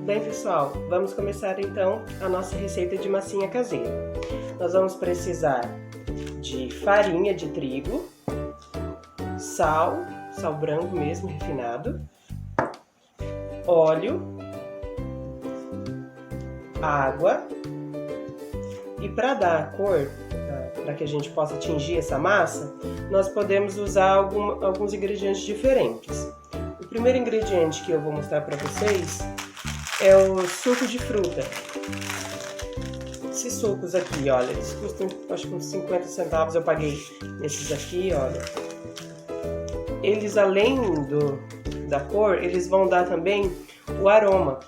Bem, pessoal, vamos começar então a nossa receita de massinha caseira. Nós vamos precisar de farinha de trigo, sal branco mesmo, refinado, óleo, água e para dar a cor, para que a gente possa tingir essa massa, nós podemos usar alguns ingredientes diferentes. O primeiro ingrediente que eu vou mostrar para vocês é o suco de fruta. Esses sucos aqui, olha, eles custam acho que uns 50 centavos, eu paguei nesses aqui, olha. Eles, além da cor, eles vão dar também o aroma,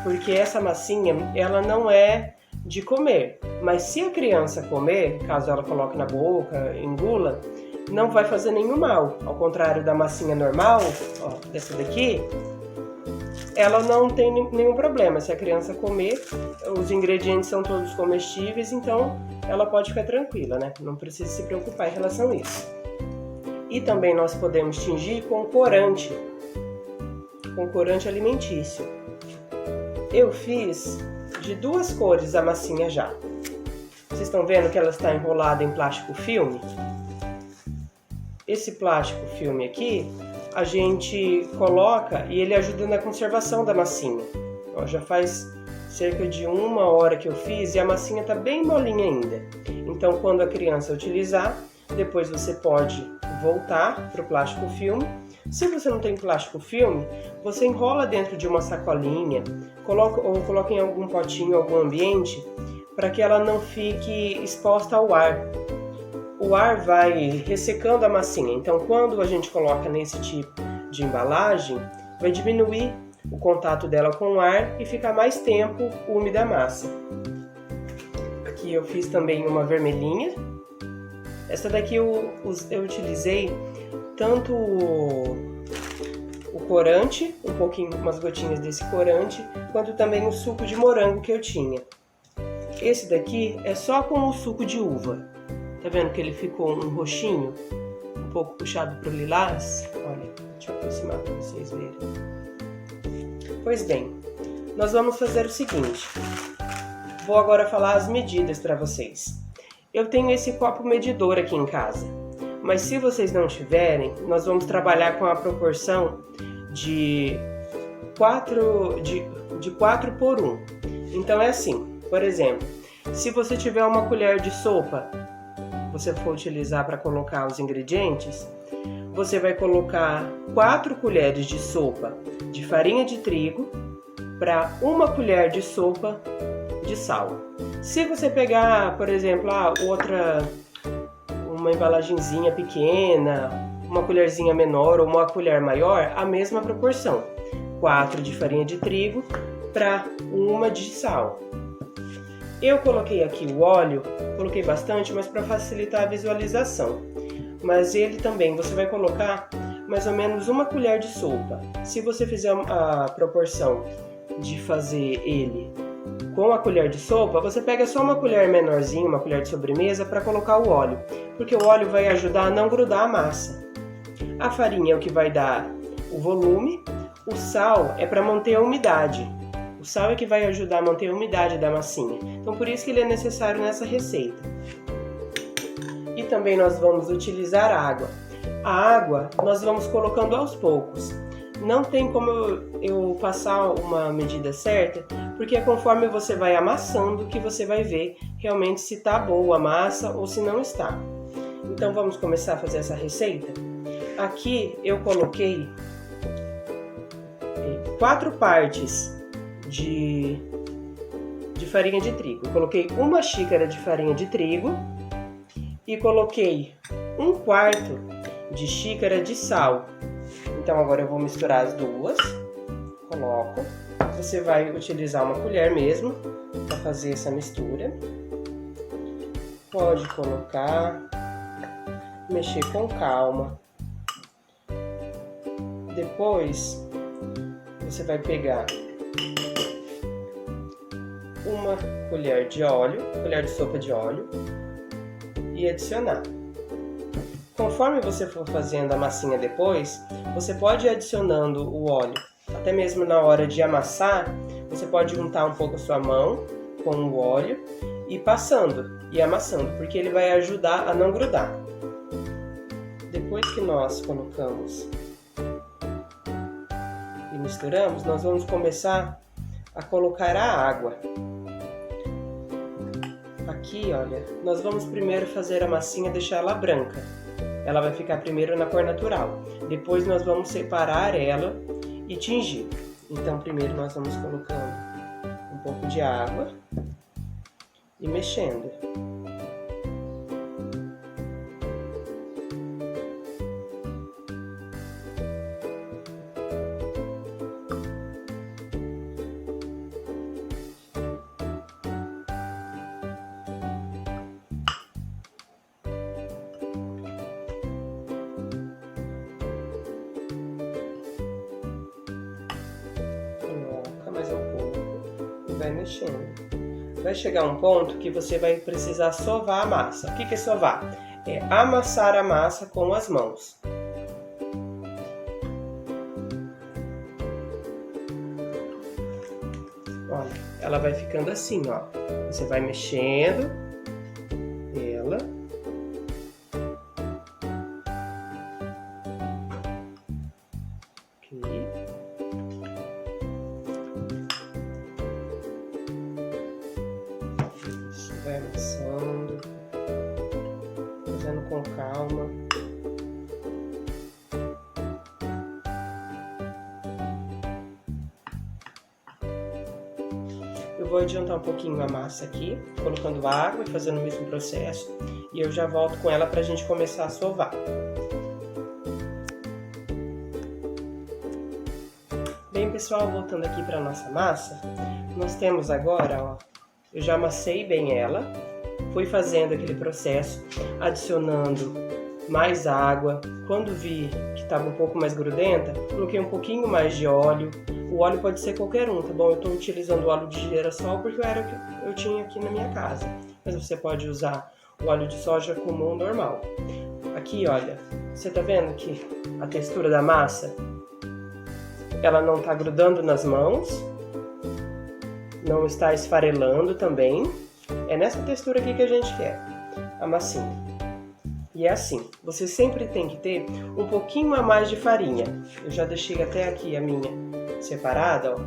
porque essa massinha, ela não é de comer, mas se a criança comer, caso ela coloque na boca, engula, não vai fazer nenhum mal. Ao contrário da massinha normal, ó, dessa daqui, ela não tem nenhum problema. Se a criança comer, os ingredientes são todos comestíveis, então ela pode ficar tranquila, né? Não precisa se preocupar em relação a isso. E também nós podemos tingir com corante alimentício. Eu fiz de duas cores a massinha já. Vocês estão vendo que ela está enrolada em plástico filme? Esse plástico filme aqui, a gente coloca e ele ajuda na conservação da massinha. Ó, já faz cerca de 1 hora que eu fiz e a massinha está bem molinha ainda. Então, quando a criança utilizar, depois você pode voltar para o plástico filme. Se você não tem plástico filme, você enrola dentro de uma sacolinha, coloca em algum potinho, algum ambiente, para que ela não fique exposta ao ar. O ar vai ressecando a massinha, então quando a gente coloca nesse tipo de embalagem, vai diminuir o contato dela com o ar e ficar mais tempo úmida a massa. Aqui eu fiz também uma vermelhinha. Essa daqui eu utilizei tanto o corante, umas gotinhas desse corante, quanto também o suco de morango que eu tinha. Esse daqui é só com o suco de uva. Tá vendo que ele ficou um roxinho, um pouco puxado para o lilás? Olha, deixa eu aproximar para vocês verem. Pois bem, nós vamos fazer o seguinte. Vou agora falar as medidas para vocês. Eu tenho esse copo medidor aqui em casa, mas se vocês não tiverem, nós vamos trabalhar com a proporção de 4 por 1. Então é assim, por exemplo, se você tiver uma colher de sopa, você for utilizar para colocar os ingredientes, você vai colocar 4 colheres de sopa de farinha de trigo para 1 colher de sopa de sal. Se você pegar, por exemplo, uma embalagenzinha pequena, uma colherzinha menor ou uma colher maior, a mesma proporção. 4 de farinha de trigo para 1 de sal. Eu coloquei aqui o óleo, coloquei bastante, mas para facilitar a visualização. Mas ele também, você vai colocar mais ou menos 1 colher de sopa. Se você fizer a proporção de fazer ele com a colher de sopa, você pega só 1 colher menorzinha, 1 colher de sobremesa, para colocar o óleo, porque o óleo vai ajudar a não grudar a massa. A farinha é o que vai dar o volume, o sal é para manter a umidade. O sal é que vai ajudar a manter a umidade da massinha. Então, por isso que ele é necessário nessa receita. E também nós vamos utilizar água. A água nós vamos colocando aos poucos. Não tem como eu passar uma medida certa, porque é conforme você vai amassando que você vai ver realmente se está boa a massa ou se não está. Então vamos começar a fazer essa receita? Aqui eu coloquei 4 partes de farinha de trigo. Eu coloquei 1 xícara de farinha de trigo e coloquei 1/4 de xícara de sal. Então agora eu vou misturar as duas, coloco. Você vai utilizar uma colher mesmo para fazer essa mistura. Pode colocar, mexer com calma. Depois você vai pegar 1 colher de óleo, colher de sopa de óleo e adicionar. Conforme você for fazendo a massinha depois, você pode ir adicionando o óleo, até mesmo na hora de amassar, Você pode untar um pouco a sua mão com o óleo e passando e amassando, porque ele vai ajudar a não grudar. Depois que nós colocamos e misturamos, nós vamos começar a colocar a água. Aqui, olha, nós vamos primeiro fazer a massinha, deixar ela branca. Ela vai ficar primeiro na cor natural. Depois nós vamos separar ela e tingir. Então primeiro nós vamos colocando um pouco de água e mexendo. Mais um pouco e vai mexendo. Vai chegar um ponto que você vai precisar sovar a massa. O que é sovar? É amassar a massa com as mãos. Olha, ela vai ficando assim, ó. Você vai mexendo ela. Aqui. Vai amassando, fazendo com calma. Eu vou adiantar um pouquinho a massa aqui, colocando água e fazendo o mesmo processo. E eu já volto com ela para a gente começar a sovar. Bem, pessoal, voltando aqui para a nossa massa, nós temos agora, ó, eu já amassei bem ela, fui fazendo aquele processo, adicionando mais água. Quando vi que estava um pouco mais grudenta, coloquei um pouquinho mais de óleo. O óleo pode ser qualquer um, tá bom? Eu estou utilizando o óleo de girassol porque era o que eu tinha aqui na minha casa. Mas você pode usar o óleo de soja comum normal. Aqui, olha, você tá vendo que a textura da massa, ela não está grudando nas mãos. Não está esfarelando também. É nessa textura aqui que a gente quer a massinha. E é assim, você sempre tem que ter um pouquinho a mais de farinha. Eu já deixei até aqui a minha separada, ó,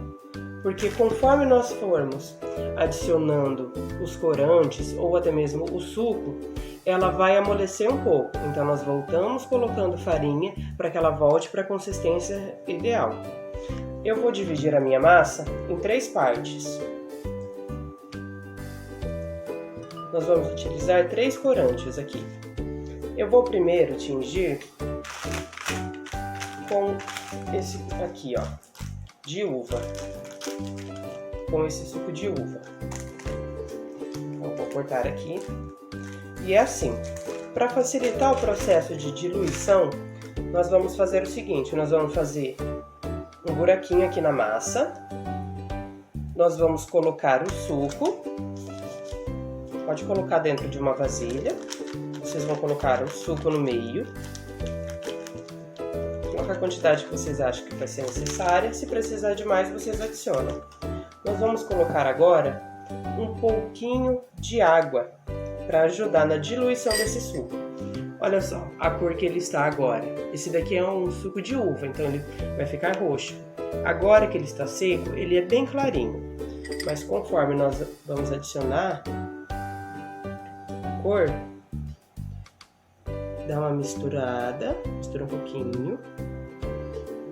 porque conforme nós formos adicionando os corantes ou até mesmo o suco, ela vai amolecer um pouco. Então nós voltamos colocando farinha para que ela volte para a consistência ideal. Eu vou dividir a minha massa em 3 partes. Nós vamos utilizar 3 corantes aqui. Eu vou primeiro tingir com esse aqui, ó, de uva. Com esse suco de uva. Então, vou cortar aqui. E é assim. Para facilitar o processo de diluição, nós vamos fazer o seguinte. Nós vamos fazer um buraquinho aqui na massa. Nós vamos colocar o suco. Pode colocar dentro de uma vasilha. Vocês vão colocar o suco no meio. Colocar a quantidade que vocês acham que vai ser necessária. Se precisar de mais, vocês adicionam. Nós vamos colocar agora um pouquinho de água para ajudar na diluição desse suco. Olha só a cor que ele está agora. Esse daqui é um suco de uva, então ele vai ficar roxo. Agora que ele está seco, ele é bem clarinho. Mas conforme nós vamos adicionar a cor, dá uma misturada, mistura um pouquinho.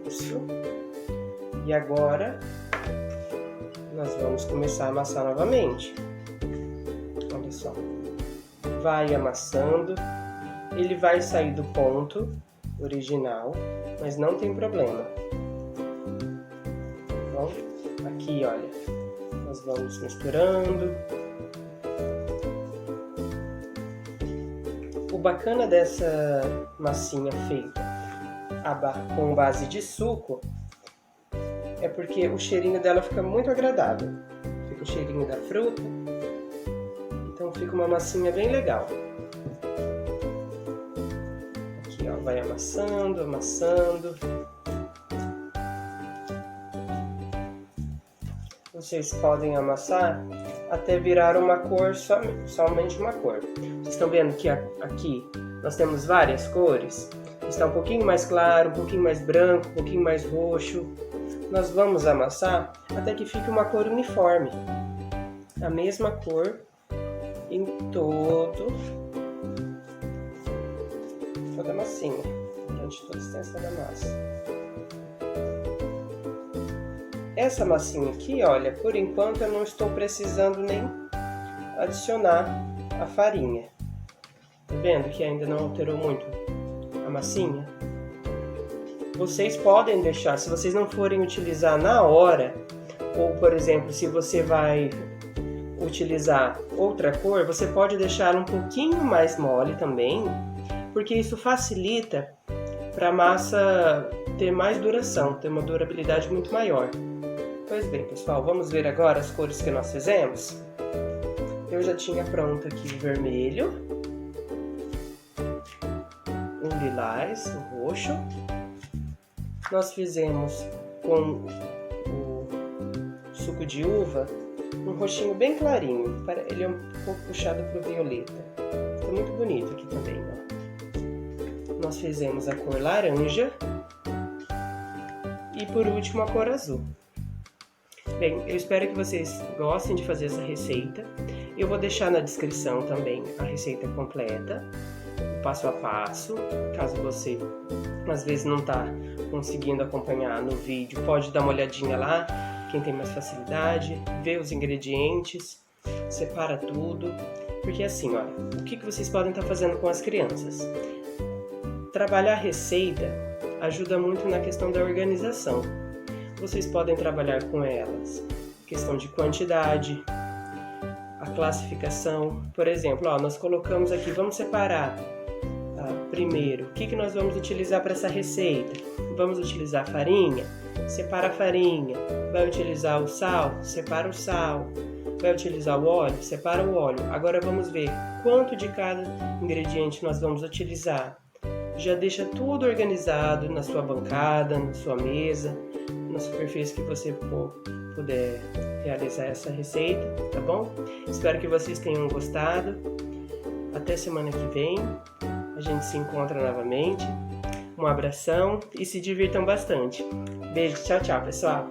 Isso. E agora nós vamos começar a amassar novamente. Olha só. Vai amassando. Ele vai sair do ponto original, mas não tem problema. Bom, aqui, olha, nós vamos misturando. O bacana dessa massinha feita com base de suco é porque o cheirinho dela fica muito agradável. Fica o cheirinho da fruta. Então fica uma massinha bem legal. Aqui, ó, vai amassando, amassando. vocês podem amassar até virar uma cor, somente uma cor. Vocês estão vendo que aqui nós temos várias cores? Está um pouquinho mais claro, um pouquinho mais branco, um pouquinho mais roxo. Nós vamos amassar até que fique uma cor uniforme. A mesma cor em toda a massinha, durante toda a extensão da massa. Essa massinha aqui, olha, por enquanto eu não estou precisando nem adicionar a farinha. Tá vendo que ainda não alterou muito a massinha? Vocês podem deixar, se vocês não forem utilizar na hora, ou por exemplo, se você vai utilizar outra cor, você pode deixar ela um pouquinho mais mole também, porque isso facilita para a massa ter mais duração, ter uma durabilidade muito maior. Pois bem, pessoal, vamos ver agora as cores que nós fizemos. Eu já tinha pronto aqui o vermelho, o lilás, o roxo. Nós fizemos com o suco de uva um roxinho bem clarinho, ele é um pouco puxado para o violeta. Tá muito bonito aqui também, ó. Nós fizemos a cor laranja e por último a cor azul. Bem, eu espero que vocês gostem de fazer essa receita. Eu vou deixar na descrição também a receita completa, passo a passo. Caso você às vezes não está conseguindo acompanhar no vídeo, pode dar uma olhadinha lá, quem tem mais facilidade, vê os ingredientes, separa tudo. Porque assim, olha, o que vocês podem estar fazendo com as crianças? Trabalhar a receita ajuda muito na questão da organização. Vocês podem trabalhar com elas, questão de quantidade, a classificação. Por exemplo, ó, nós colocamos aqui, vamos separar primeiro, o que nós vamos utilizar para essa receita? Vamos utilizar farinha? Separa a farinha. Vai utilizar o sal? Separa o sal. Vai utilizar o óleo? Separa o óleo. Agora vamos ver quanto de cada ingrediente nós vamos utilizar. Já deixa tudo organizado na sua bancada, na sua mesa, na superfície que você puder realizar essa receita, tá bom? Espero que vocês tenham gostado. Até semana que vem, a gente se encontra novamente. Um abração e se divirtam bastante. Beijo, tchau, tchau, pessoal!